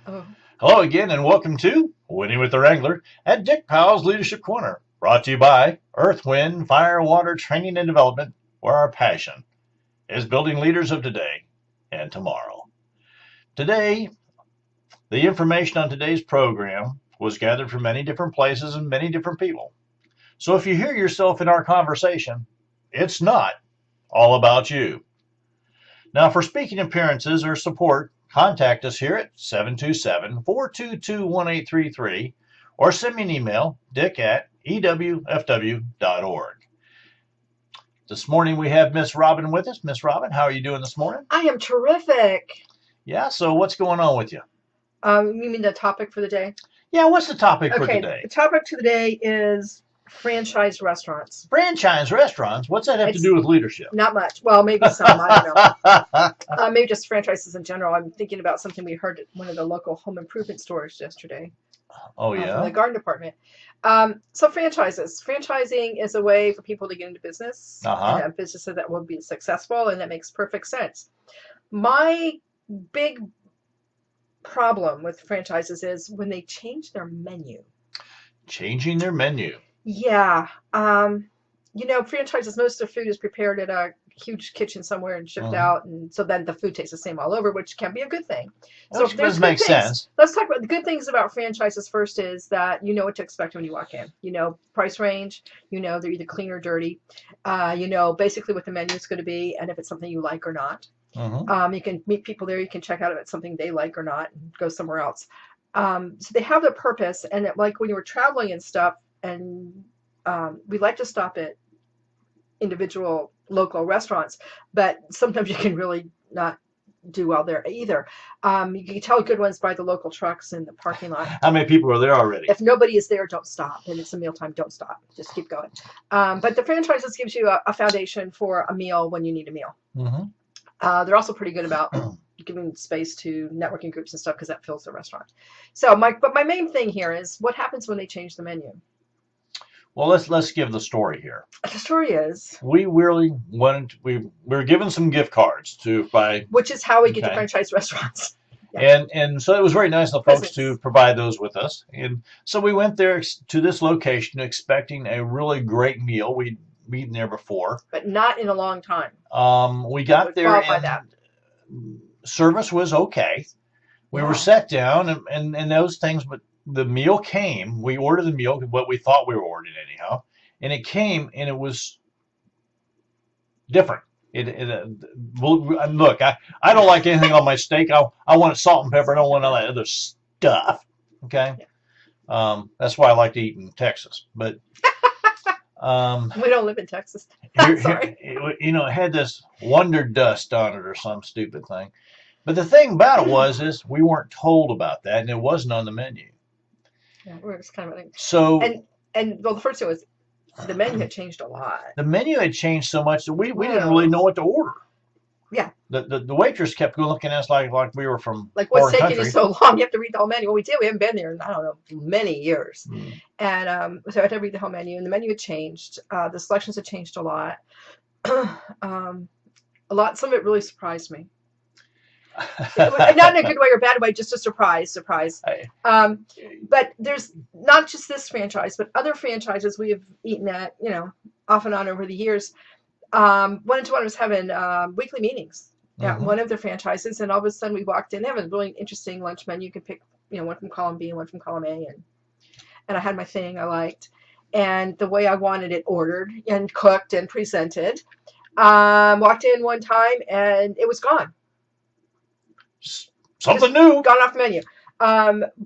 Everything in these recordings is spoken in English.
Oh, Hello again, and welcome to Winning with the Wrangler at Dick Powell's Leadership Corner, brought to you by Earth, Wind, Fire, Water Training and Development, where our passion is building leaders of today and tomorrow. Today, the information on today's program was gathered from many different places and many different people. So if you hear yourself in our conversation, it's not all about you. Now, for speaking appearances or support, contact us here at 727-422-1833 or send me an email, dick@ewfw.org. This morning we have Miss Robin with us. Miss Robin, how are you doing this morning? I am terrific. Yeah, so what's going on with you? You mean the topic for the day? Yeah, what's the topic for Okay, today? the topic to the day is franchise restaurants. Franchise restaurants, what's that have to It's do with leadership? not much. Well, maybe some. I don't know. Maybe just franchises in general. I'm thinking about something we heard at one of the local home improvement stores yesterday Oh, from the yeah? garden department. So franchises. Franchising is a way for people to get into business and Uh-huh. have businesses that will be successful, and that makes perfect sense. My big problem with franchises is when they change their menu. Changing their menu. Yeah. Franchises, most of the food is prepared at a huge kitchen somewhere and shipped Mhm. out, and so then the food tastes the same all over, which can be a good thing. So if Which there's does good make things, sense. let's talk about the good things about franchises first is that you know what to expect when you walk in. You know price range, you know they're either clean or dirty, you know basically what the menu is going to be and if it's something you like or not. Hmm. You can meet people there. You can check out if it's something they like or not and go somewhere else. So they have their purpose. And like when you were traveling and stuff, and we like to stop at individual local restaurants, but sometimes you can really not do well there either. You can tell good ones by the local trucks in the parking lot. How many people are there already? If nobody is there, don't stop. And it's a mealtime, don't stop. Just keep going. But the franchises gives you a foundation for a meal when you need a meal. Hmm. They're also pretty good about giving space to networking groups and stuff because that fills the restaurant. But my main thing here is what happens when they change the menu. Well, let's give the story here. The story is, We really wanted we were given some gift cards to buy. which is how we get to Okay. franchise restaurants. Yeah. And so it was very nice of the folks to Presents, provide those with us. And so we went there to this location expecting a really great meal. We'd eaten there before. but not in a long time. We That got would there qualify that. and service was okay. We were Yeah. sat down and those things, but the meal came. We ordered the meal, what we thought we were ordering anyhow, and it came and it was different. Look, I don't like anything on my steak. I want salt and pepper. I don't want all that other stuff. Okay, Yeah. that's why I like to eat in Texas. But um, We don't live in Texas. Sorry. it had this wonder dust on it or some stupid thing. But the thing about it is we weren't told about that, and it wasn't on the menu. Yeah, we're just kind of So and well, the first thing was the menu had changed a lot. the menu had changed so much that we didn't really Whoa. know what to order. Yeah. The waitress kept looking at us like we were from Like, what's foreign taking you country. so long? You have to read the whole menu. Well, we did. We haven't been there in, I don't know, many years. Mm. And so I had to read the whole menu, and the menu had changed. The selections had changed a lot. um, a lot. Some of it really surprised me. Not in a good way or bad way, just a surprise. I- But there's not just this franchise, but other franchises we have eaten at, off and on over the years. One into one was having weekly meetings at Mhm. one of the franchises, and all of a sudden we walked in. They have a really interesting lunch menu. You can pick, one from column B and one from column A, and I had my thing I liked, and the way I wanted it ordered and cooked and presented. Walked in one time and it was gone. Something new. Gone off the menu.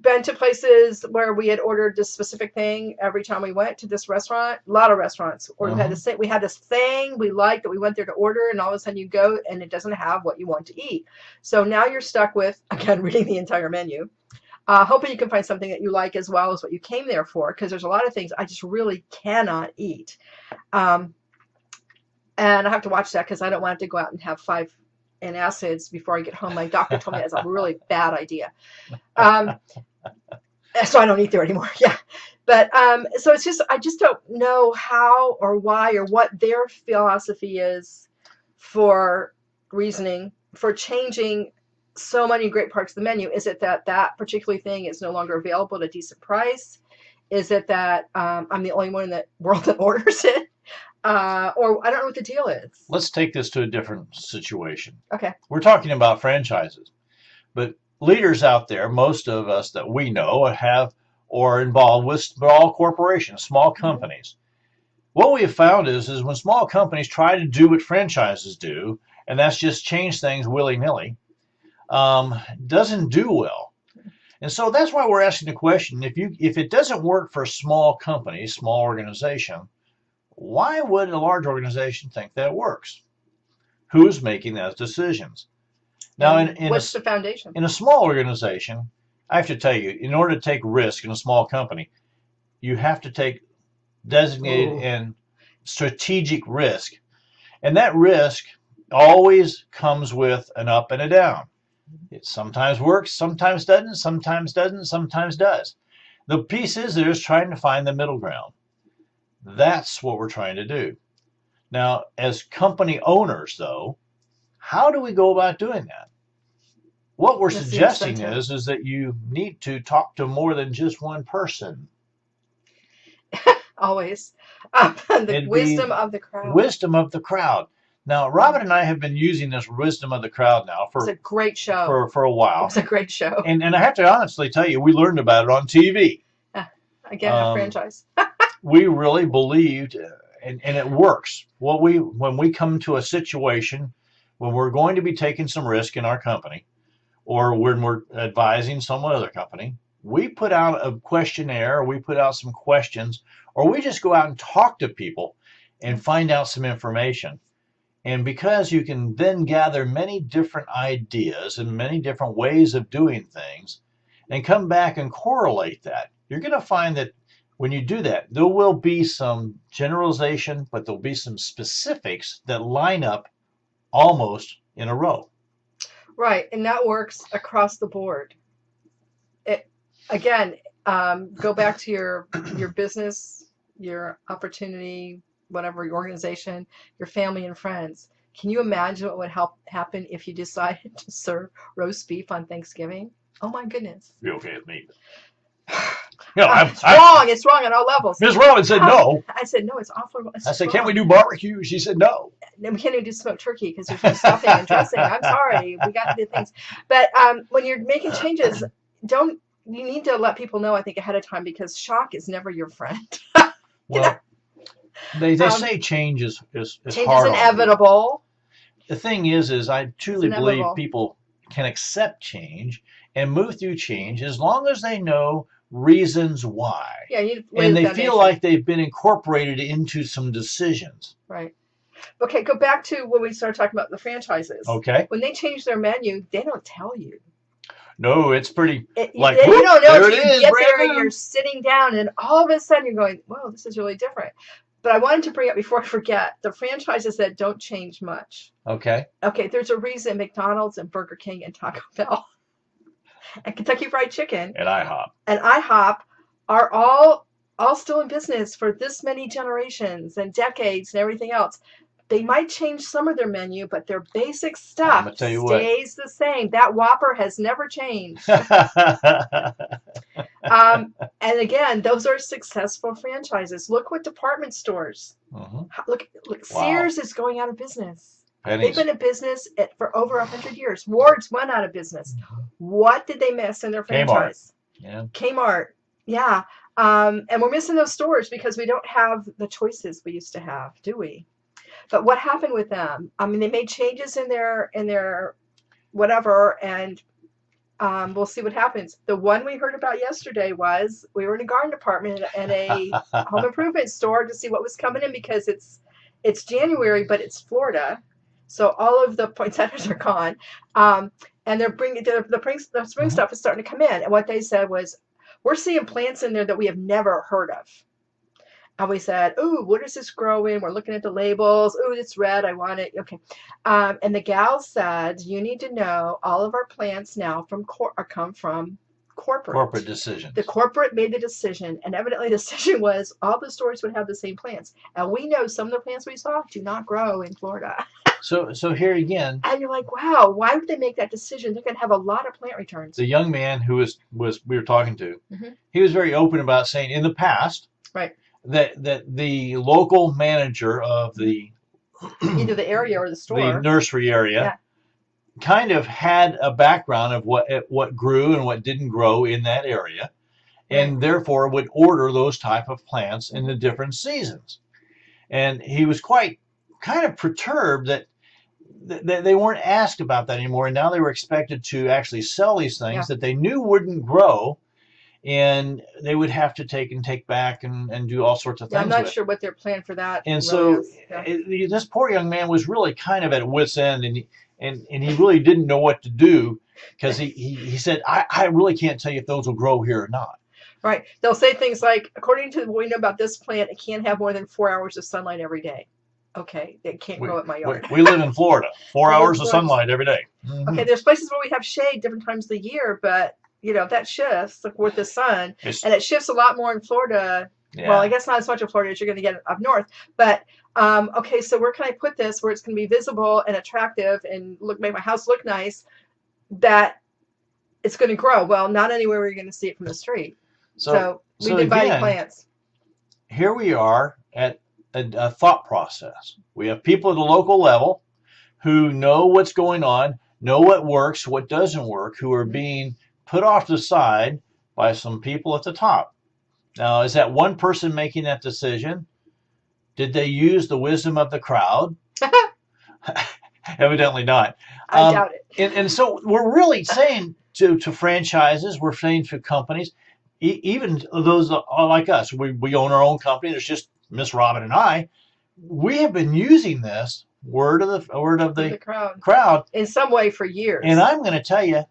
Been to places where we had ordered this specific thing every time we went to this restaurant. A lot of restaurants, or we had this thing we liked that we went there to order, and all of a sudden you go and it doesn't have what you want to eat. So now you're stuck with again reading the entire menu, hoping you can find something that you like as well as what you came there for. Because there's a lot of things I just really cannot eat, and I have to watch that because I don't want to go out and have 5 antacids before I get home. My doctor told me that's a really bad idea. So I don't eat there anymore. Yeah. But so it's just, I just don't know how or why or what their philosophy is for reasoning, for changing so many great parts of the menu. Is it that that particular thing is no longer available at a decent price? Is it that I'm the only one in the world that orders it? Or I don't know what the deal is. Let's take this to a different situation. Okay. We're talking about franchises, but leaders out there, most of us that we know have or are involved with small corporations, small companies. What we have found is when small companies try to do what franchises do, and that's just change things willy-nilly, doesn't do well. And so that's why we're asking the question, if it doesn't work for a small company, small organization, why would a large organization think that works? Who's making those decisions? Now, what's the foundation? In a small organization, I have to tell you, in order to take risk in a small company, you have to take designated and strategic risk. And that risk always comes with an up and a down. It sometimes works, sometimes doesn't, sometimes does. The piece is there is trying to find the middle ground. That's what we're trying to do. Now, as company owners, though, how do we go about doing that? What we're suggesting is that you need to talk to more than just one person. Always. The wisdom of the crowd. Wisdom of the crowd. Now, Robin and I have been using this wisdom of the crowd now for it's a great show. For a while. It's a great show. And I have to honestly tell you, we learned about it on TV. Again, a franchise. We really believed, and it works. When we come to a situation when we're going to be taking some risk in our company, or when we're advising some other company, we put out a questionnaire, we put out some questions, or we just go out and talk to people and find out some information. And because you can then gather many different ideas and many different ways of doing things and come back and correlate that, you're going to find that when you do that, there will be some generalization, but there'll be some specifics that line up almost in a row. Right, and that works across the board. Again, go back to your business, your opportunity, whatever, your organization, your family and friends. Can you imagine what would happen if you decided to serve roast beef on Thanksgiving? Oh my goodness. Be okay with me. It's wrong. It's wrong on all levels. Ms. Robin said no. I said no. It's awful. I said, can't we do barbecue? She said no. And we can't even do smoked turkey because there's no stuffing and dressing. I'm sorry. We got to do things. But when you're making changes, you need to let people know, I think, ahead of time, because shock is never your friend. Well, they say change is change hard. Is inevitable. The thing is I truly believe people can accept change and move through change as long as they know reasons why. Yeah, and they feel like they've been incorporated into some decisions. Right. Okay, go back to when we started talking about the franchises. Okay. When they change their menu, they don't tell you. No, it's pretty you don't know there if you get there and you're sitting down and all of a sudden you're going, whoa, this is really different. But I wanted to bring up, before I forget, the franchises that don't change much. Okay. Okay, there's a reason McDonald's and Burger King and Taco Bell and Kentucky Fried Chicken and IHOP are all still in business for this many generations and decades and everything else. They might change some of their menu, but their basic stuff stays the same. That Whopper has never changed. And again, those are successful franchises. Look what department stores. Look, wow. Sears is going out of business. Pennies. They've been in business for over 100 years. Ward's went out of business. What did they miss in their franchise? Kmart. Yeah. And we're missing those stores because we don't have the choices we used to have, do we? But what happened with them? I mean, they made changes in their whatever, and we'll see what happens. The one we heard about yesterday was we were in a garden department and a home improvement store to see what was coming in, because it's January, but it's Florida, so all of the poinsettias are gone, and they're bringing the spring stuff is starting to come in. And what they said was, we're seeing plants in there that we have never heard of. And we said, ooh, what does this grow in? We're looking at the labels. Ooh, it's red. I want it. Okay. And the gal said, you need to know all of our plants now come from corporate. Corporate decision. The corporate made the decision. And evidently the decision was all the stores would have the same plants. And we know some of the plants we saw do not grow in Florida. So here again, And you're like, wow, why would they make that decision? They're going to have a lot of plant returns. the young man who was we were talking to, Mm-hmm. he was very open about saying in the past, right, that the local manager of the either the area or the store, the nursery area, yeah, kind of had a background of what grew and what didn't grow in that area, and right. therefore would order those type of plants in the different seasons. And he was quite kind of perturbed that they weren't asked about that anymore, and now they were expected to actually sell these things Yeah. that they knew wouldn't grow, and they would have to take back and do all sorts of Yeah, I'm things not with. sure what their plan for that And really so is. Yeah. this poor young man was really kind of at wit's end, and he really didn't know what to do, because he said, I really can't tell you if those will grow here or not. Right. They'll say things like, according to what we know about this plant, it can't have more than 4 hours of sunlight every day. Okay, it can't grow at my yard. We live in Florida. 4 We live in hours of Florida. sunlight every day. Mm-hmm. Okay, there's places where we have shade different times of the year, but you know, if that shifts, like with the sun, and it shifts a lot more in Florida. Yeah. Well, I guess not as much in Florida as you're going to get up north, but okay, so where can I put this where it's going to be visible and attractive and make my house look nice, that it's going to grow? Well, not anywhere where you're going to see it from the street. So we divide plants. Here we are at a thought process. We have people at the local level who know what's going on, know what works, what doesn't work, who are being put off to the side by some people at the top. Now, is that one person making that decision? Did they use the wisdom of the crowd? Evidently not. I doubt it. And so we're really saying to franchises, we're saying to companies, even those like us, we own our own company. There's just Miss Robin and I. We have been using this word of the crowd in some way for years. And I'm going to tell you,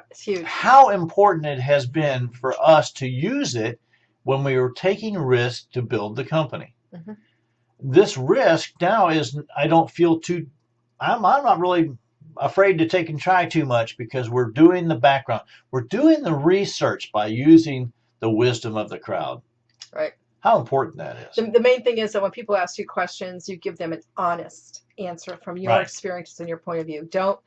it's huge, how important it has been for us to use it when we were taking risks to build the company. Mm-hmm. This risk now is, I don't feel too, I'm not really afraid to take and try too much, because we're doing the background. We're doing the research by using the wisdom of the crowd. Right. How important that is. The main thing is that when people ask you questions, you give them an honest answer from your experiences and your point of view. Don't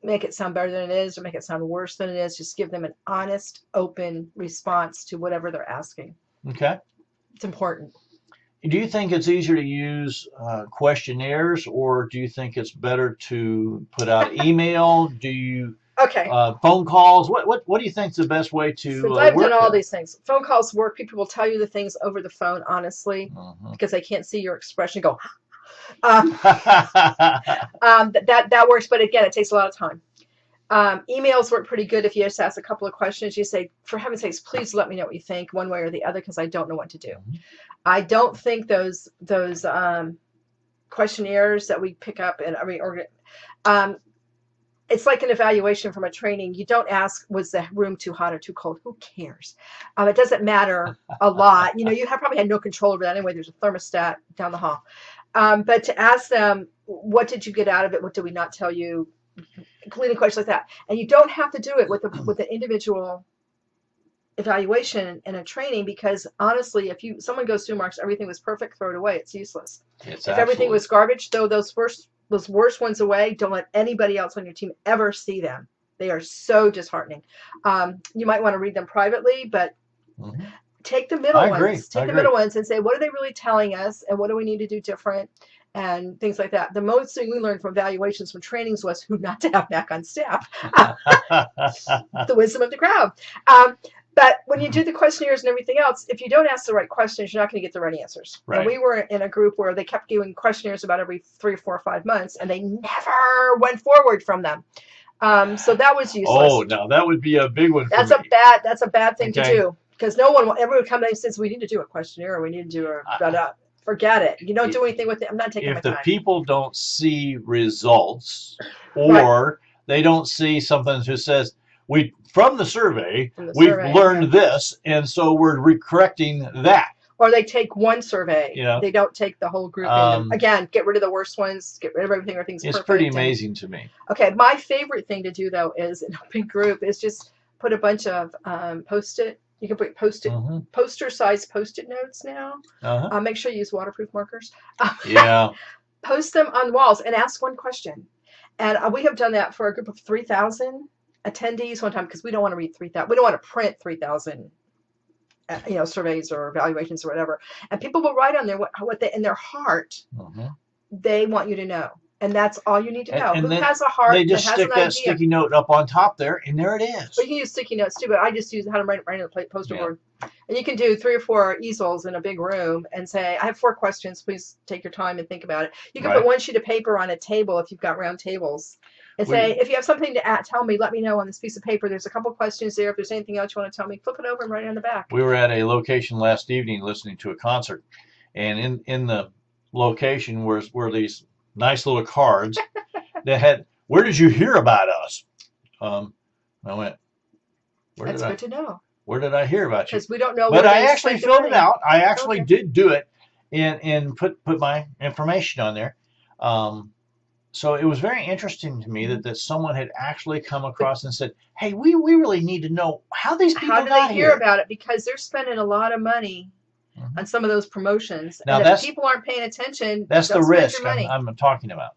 make it sound better than it is or make it sound worse than it is. Just give them an honest, open response to whatever they're asking. Okay. It's important. Do you think it's easier to use questionnaires, or do you think it's better to put out email? Do you phone calls? What do you think is the best way to Since I've done all these things, phone calls work. People will tell you the things over the phone honestly, because they can't see your expression. Go. That works, but again, it takes a lot of time. Emails work pretty good if you just ask a couple of questions. You say, for heaven's sakes, please let me know what you think, one way or the other, because I don't know what to do. I don't think those questionnaires that we pick up and it's like an evaluation from a training. You don't ask, was the room too hot or too cold? Who cares? It doesn't matter a lot. You know, you probably had no control over that anyway. There's a thermostat down the hall. But to ask them, what did you get out of it? What did we not tell you? Leading questions like that. And you don't have to do it with an individual evaluation and a training, because honestly, if someone goes through marks, everything was perfect, throw it away. It's useless. If everything was garbage, throw those worst ones away. Don't let anybody else on your team ever see them. They are so disheartening. You might want to read them privately, but take the middle ones. Take the middle ones and say, what are they really telling us, and what do we need to do different, and things like that. The most thing we learned from evaluations, from trainings, was who not to have back on staff. The wisdom of the crowd. But when you do the questionnaires and everything else, if you don't ask the right questions, you're not going to get the right answers. Right. And we were in a group where they kept doing questionnaires about every 3 or 4 or 5 months, and they never went forward from them. So that was useless. Oh, no, that would be a big one. That's a bad thing to do, because everyone will come in and says, we need to do a questionnaire, or we need to do a forget it. You don't do anything with it. I'm not taking my time. If the people don't see results, or they don't see something that says, from the survey, we've learned this, and so we're correcting that. Or they take one survey. They don't take the whole group. Again, get rid of the worst ones. Get rid of everything. Everything's perfect. It's pretty amazing to me. Okay, my favorite thing to do, though, is in a big group, is just put a bunch of Post-it. You can put poster-sized Post-it notes now. Make sure you use waterproof markers. Yeah. Post them on walls and ask one question. And we have done that for a group of 3,000 attendees one time because we don't want to read 3,000. We don't want to print 3,000 surveys or evaluations or whatever. And people will write on there what they in their heart they want you to know. And that's all you need to know. And who has a heart they just that has stick an that idea. sticky note up on top there, and there it is. But you can use sticky notes too, but I just use how to write on the poster board. And you can do 3 or 4 easels in a big room and say, I have 4 questions. Please take your time and think about it. You can put one sheet of paper on a table if you've got round tables. And say, if you have something to tell me, let me know on this piece of paper. There's a couple questions there. If there's anything else you want to tell me, flip it over and write it on the back. We were at a location last evening listening to a concert. And in the location were these nice little cards that had, where did you hear about us? I went, That's good to know. Where did I hear about you? Because we don't know. But I actually filled it out. I actually did do it and put my information on there. So it was very interesting to me that someone had actually come across and said, hey, we really need to know how these people got here. How do they hear about it? Because they're spending a lot of money on some of those promotions. Now, and if people aren't paying attention, that's the risk I'm talking about.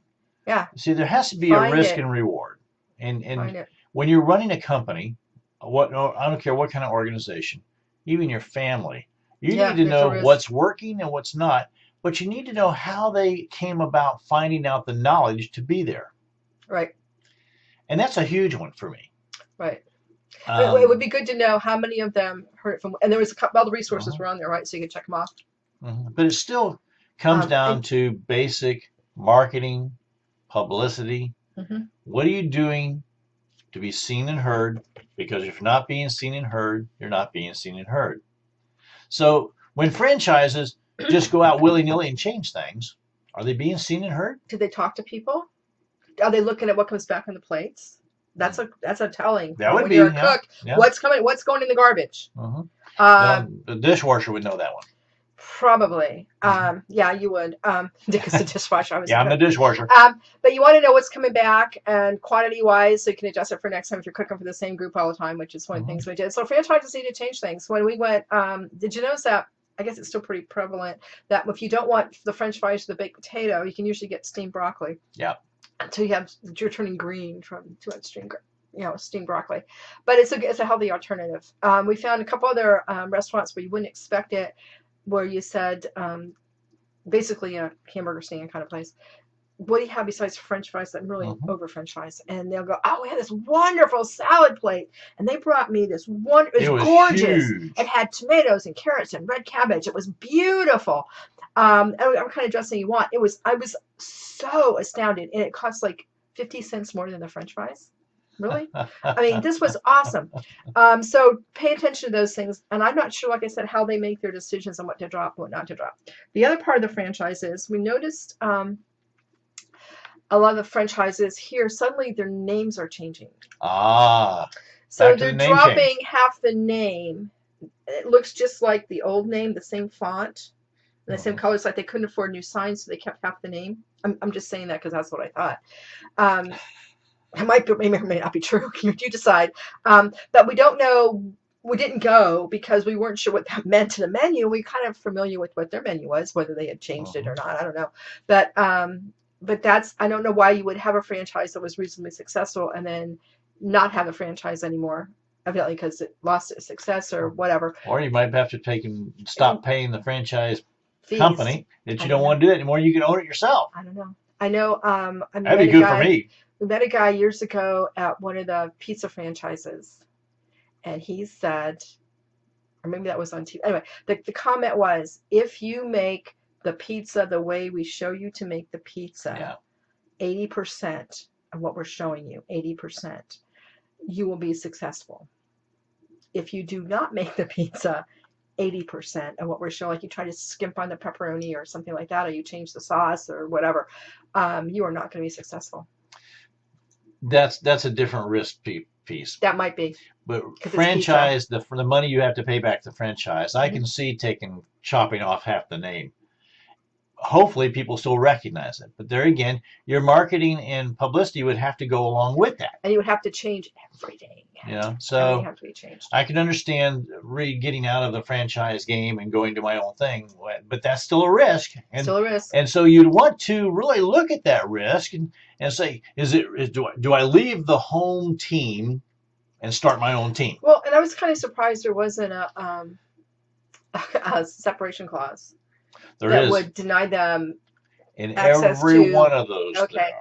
Yeah. See, there has to be a risk and reward. And when you're running a company, I don't care what kind of organization, even your family, you need to know what's working and what's not. But you need to know how they came about finding out the knowledge to be there. Right. And that's a huge one for me. Right. It would be good to know how many of them heard it from, and there was a couple, all the resources were on there, right? So you can check them off. But it still comes down to basic marketing, publicity. What are you doing to be seen and heard? Because if you're not being seen and heard, you're not being seen and heard. So when franchises just go out willy-nilly and change things, are they being seen and heard? Do they talk to people? Are they looking at what comes back on the plates? That's a telling. That would when be you're a cook. Yeah. What's going in the garbage? The dishwasher would know that one. Probably. Yeah, you would. Dick is the dishwasher. I'm the dishwasher. But you want to know what's coming back and quantity-wise, so you can adjust it for next time if you're cooking for the same group all the time, which is one of the things we did. So franchises need to change things. When we went, did you notice that? I guess it's still pretty prevalent that if you don't want the French fries or the baked potato, you can usually get steamed broccoli. Yeah. Until you're turning green from too much steamed broccoli, but it's a healthy alternative. We found a couple other restaurants where you wouldn't expect it, where you said basically a hamburger stand kind of place. What do you have besides French fries? That really over French fries, and they'll go, oh, we had this wonderful salad plate, and they brought me this one. It was gorgeous. Huge. It had tomatoes and carrots and red cabbage. It was beautiful. And what kind of dressing you want? I was so astounded, and it cost like 50 cents more than the French fries. Really? I mean, this was awesome. So pay attention to those things. And I'm not sure, like I said, how they make their decisions on what to drop, what not to drop. The other part of the franchise is we noticed a lot of the franchises here, suddenly their names are changing. So they're dropping half the name. It looks just like the old name, the same font, and the same colors. Like they couldn't afford new signs, so they kept half the name. I'm just saying that because that's what I thought. It might be, may or may not be true. You decide. But we don't know. We didn't go because we weren't sure what that meant to the menu. We kind of familiar with what their menu was, whether they had changed it or not. I don't know. But that's, I don't know why you would have a franchise that was reasonably successful and then not have a franchise anymore, evidently because it lost its success or whatever. Or you might have to stop paying the franchise company that you don't want to do it anymore. You can own it yourself. I don't know. I know. That'd be good for me. We met a guy years ago at one of the pizza franchises, and he said, or maybe that was on TV. Anyway, the comment was, if you make the pizza the way we show you to make the pizza, 80% of what we're showing you, 80%, you will be successful. If you do not make the pizza 80% of what we're showing, like you try to skimp on the pepperoni or something like that, or you change the sauce or whatever, you are not going to be successful. That's a different risk piece. That might be. But franchise, for the money you have to pay back the franchise, I can see chopping off half the name. hopefully people still recognize it. But there again, your marketing and publicity would have to go along with that. And you would have to change everything. So everything have to be changed. I can understand getting out of the franchise game and going to my own thing, but that's still a risk. Still a risk. And so you'd want to really look at that risk and say, do I leave the home team and start my own team? Well, and I was kind of surprised there wasn't a separation clause that would deny them in access every to, one of those. Okay,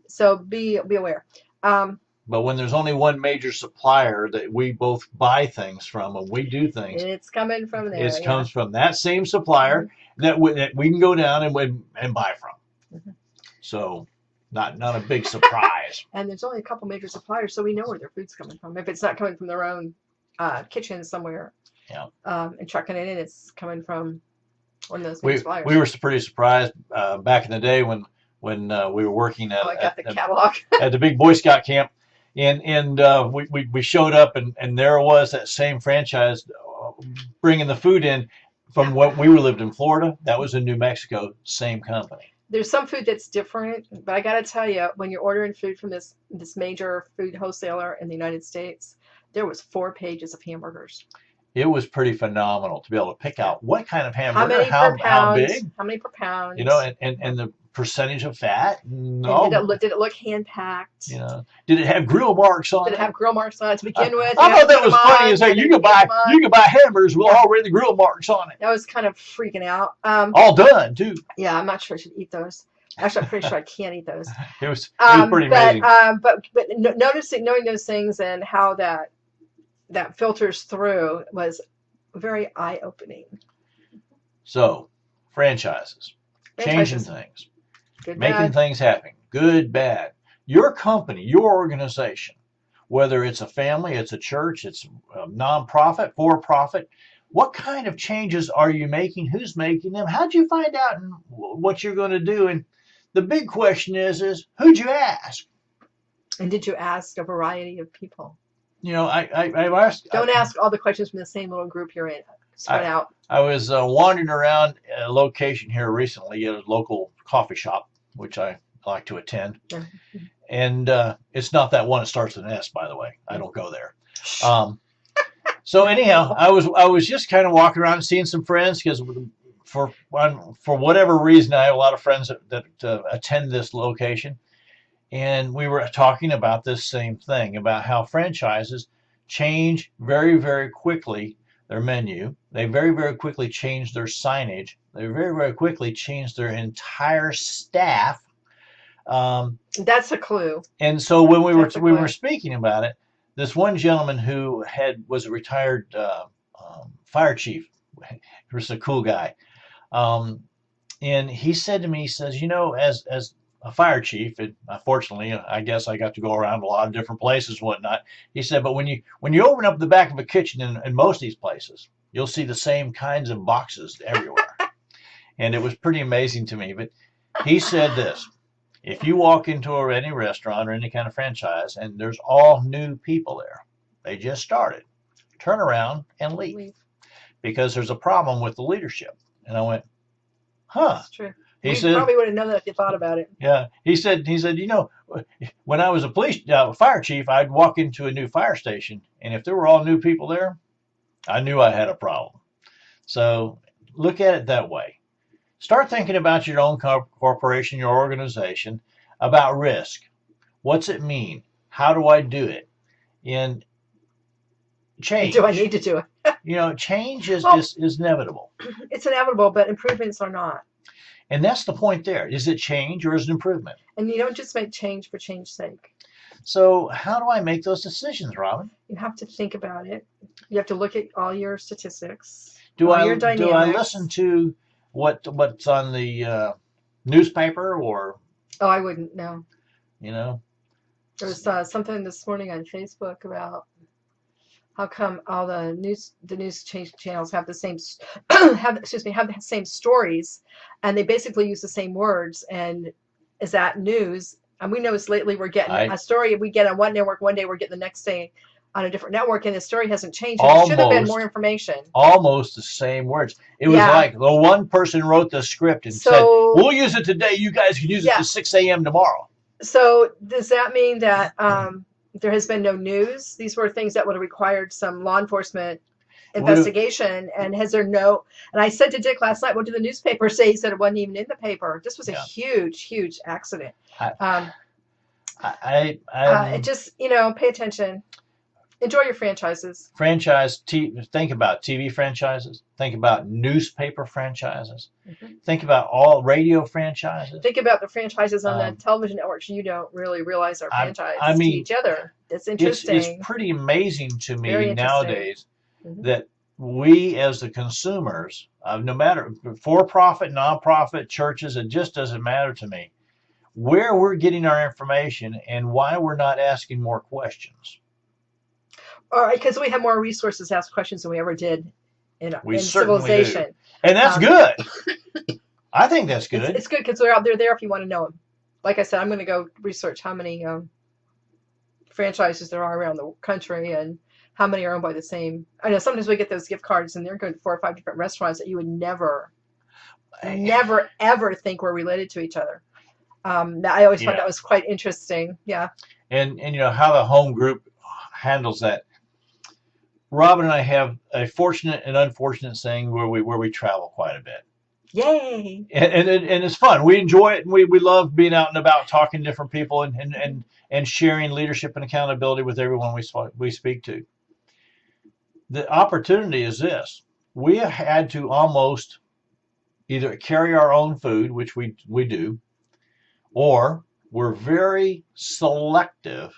so be aware. But when there's only one major supplier that we both buy things from and we do things, it's coming from there. It comes from that same supplier that we can go down and buy from. Mm-hmm. So not a big surprise. And there's only a couple major suppliers, so we know where their food's coming from. If it's not coming from their own kitchen somewhere, and trucking it in, it's coming from one of those major suppliers. We were pretty surprised back in the day when we were working at the catalog at the big Boy Scout camp. And we showed up and there was that same franchise bringing the food in from what we lived in Florida. That was in New Mexico, same company. There's some food that's different, but I got to tell you, when you're ordering food from this major food wholesaler in the United States, there was 4 pages of hamburgers. It was pretty phenomenal to be able to pick out what kind of hamburger, how big, how many per pound, and the percentage of fat. Did it look hand packed? Did it have grill marks on it? Did it have grill marks on it to begin with? I thought that was funny. Is that you can buy hamburgers with already the grill marks on it. That was kind of freaking out. All done too. Yeah, I'm not sure I should eat those. Actually, I'm pretty sure I can't eat those. It was pretty amazing. But knowing those things and how that filters through was very eye-opening. So, franchises. Changing things. Good, making bad. Things happen. Good, bad. Your company, your organization, whether it's a family, it's a church, it's a nonprofit, for-profit, what kind of changes are you making? Who's making them? How'd you find out what you're going to do? And the big question is who'd you ask? And did you ask a variety of people? I asked. Don't ask all the questions from the same little group you're in. Spread out. I was wandering around a location here recently at a local coffee shop, which I like to attend. Mm-hmm. And it's not that one that starts with an S, by the way. I don't go there. So anyhow, I was just kind of walking around and seeing some friends because for whatever reason, I have a lot of friends that attend this location. And we were talking about this same thing, about how franchises change very, very quickly their menu. They very, very quickly change their signage. They very, very quickly change their entire staff. That's a clue. And so when we were speaking about it, this one gentleman who was a retired fire chief, he was a cool guy, and he said to me, he says, as a fire chief, fortunately, I guess I got to go around a lot of different places and whatnot. He said, but when you open up the back of a kitchen in most of these places, you'll see the same kinds of boxes everywhere. And it was pretty amazing to me. But he said this: if you walk into any restaurant or any kind of franchise and there's all new people there, they just started, turn around and leave. Because there's a problem with the leadership. And I went, huh. That's true. He said, probably would have known that if you thought about it. Yeah. He said, when I was a fire chief, I'd walk into a new fire station, and if there were all new people there, I knew I had a problem. So look at it that way. Start thinking about your own corporation, your organization, about risk. What's it mean? How do I do it? And change. Do I need to do it? Change is inevitable. It's inevitable, but improvements are not. And that's the point there. Is it change or is it improvement? And you don't just make change for change's sake. So how do I make those decisions, Robin? You have to think about it. You have to look at all your statistics. Do I listen to what's on the newspaper or? Oh, I wouldn't know. There was something this morning on Facebook about how come all the news channels have the same have the same stories, and they basically use the same words. And is that news? And we noticed lately we're getting a story we get on one network one day, we're getting the next day on a different network, and the story hasn't changed. And it should have been more information. Almost the same words. It was like the one person wrote the script and said, "We'll use it today. You guys can use it to 6 a.m. tomorrow." So does that mean that there has been no news? These were things that would have required some law enforcement investigation, and has there no? And I said to Dick last night, "What did the newspaper say?" He said it wasn't even in the paper. This was a huge accident. Just pay attention. Enjoy your franchises. Think about TV franchises. Think about newspaper franchises. Think about all radio franchises. Think about the franchises on the television networks. You don't really realize are franchise to each other. It's interesting. It's pretty amazing to me nowadays that we as the consumers, no matter for-profit, non-profit, churches, it just doesn't matter to me where we're getting our information and why we're not asking more questions. All right, because we have more resources to ask questions than we ever did in civilization. Do. And that's good. I think that's good. It's good because they're there if you want to know them. Like I said, I'm going to go research how many franchises there are around the country and how many are owned by the same. I know sometimes we get those gift cards and they're going to 4 or 5 different restaurants that you would never ever think were related to each other. I always thought that was quite interesting. Yeah. And how the home group handles that. Robin and I have a fortunate and unfortunate thing where we travel quite a bit. Yay! And it's fun. We enjoy it, and we love being out and about, talking to different people, and sharing leadership and accountability with everyone we speak to. The opportunity is this: we have had to almost either carry our own food, which we do, or we're very selective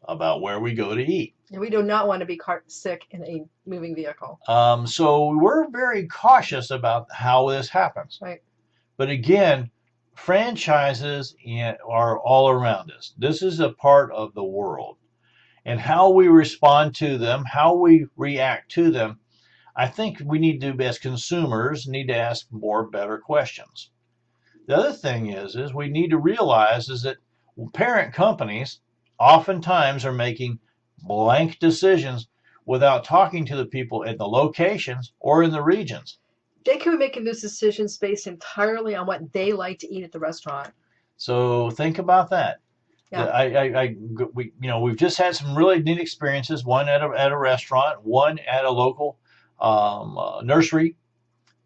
about where we go to eat. And we do not want to be cart sick in a moving vehicle. So we're very cautious about how this happens. Right. But again, franchises are all around us. This is a part of the world. And how we respond to them, how we react to them, I think we need to, as consumers, need to ask better questions. The other thing is we need to realize is that parent companies oftentimes are making blank decisions without talking to the people at the locations or in the regions. They could be making those decisions based entirely on what they like to eat at the restaurant. So think about that. Yeah. We've just had some really neat experiences. One at a restaurant, one at a local nursery.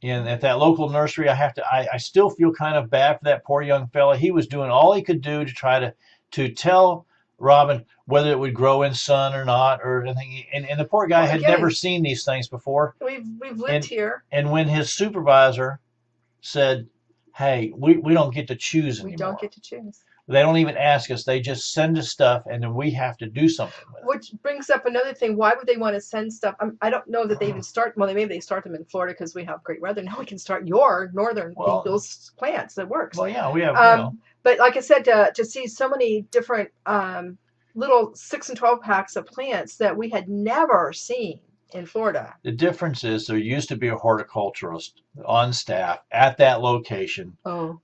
And at that local nursery, I still feel kind of bad for that poor young fella. He was doing all he could do to try to tell Robin whether it would grow in sun or not or anything. And the poor guy had never seen these things before. We've lived here. And when his supervisor said, "Hey, we don't get to choose anymore. We don't get to choose. They don't even ask us. They just send us stuff, and then we have to do something with it." Which brings up another thing. Why would they want to send stuff? I don't know that they even start. Well, maybe they start them in Florida because we have great weather. Now we can start your northern those plants. That works. Well, yeah, we have. But like I said, to see so many different little 6 and 12 packs of plants that we had never seen in Florida. The difference is there used to be a horticulturist on staff at that location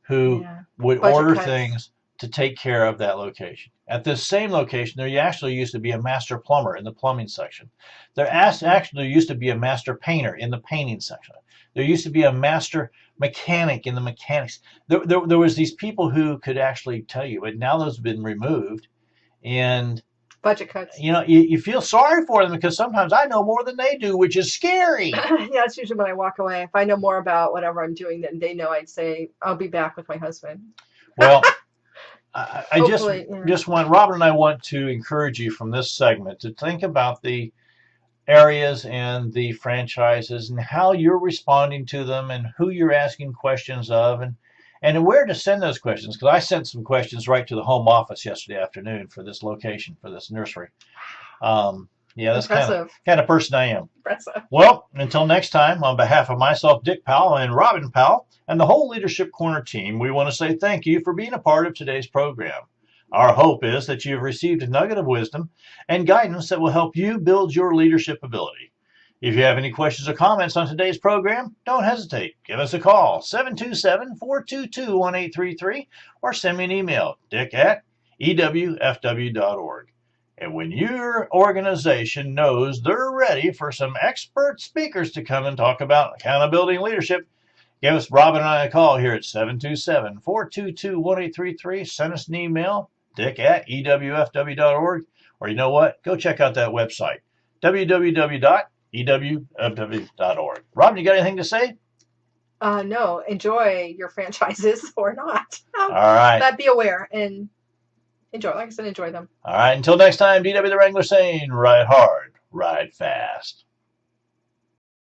who would order things to take care of that location. At this same location, there actually used to be a master plumber in the plumbing section. There actually used to be a master painter in the painting section. There used to be a master mechanic in the mechanics. There was these people who could actually tell you, but now those have been removed. And budget cuts. You feel sorry for them because sometimes I know more than they do, which is scary. Yeah, that's usually when I walk away. If I know more about whatever I'm doing than they know, I'd say I'll be back with my husband. Well, I just want Robin and I want to encourage you from this segment to think about the areas and the franchises and how you're responding to them and who you're asking questions of and where to send those questions, because I sent some questions right to the home office yesterday afternoon for this location, for this nursery. That's kind of person I am. Impressive. Well, until next time, on behalf of myself, Dick Powell, and Robin Powell, and the whole Leadership Corner team, we want to say thank you for being a part of today's program. Our hope is that you've received a nugget of wisdom and guidance that will help you build your leadership ability. If you have any questions or comments on today's program, don't hesitate. Give us a call, 727-422-1833, or send me an email, dick@ewfw.org. And when your organization knows they're ready for some expert speakers to come and talk about accountability and leadership, give us, Rob and I, a call here at 727-422-1833. Send us an email, dick@ewfw.org. Or you know what? Go check out that website, www.ewfw.org. Rob, you got anything to say? No, enjoy your franchises or not. All right. But be aware and enjoy. Like I said, enjoy them. All right. Until next time, DW the Wrangler saying, ride hard, ride fast.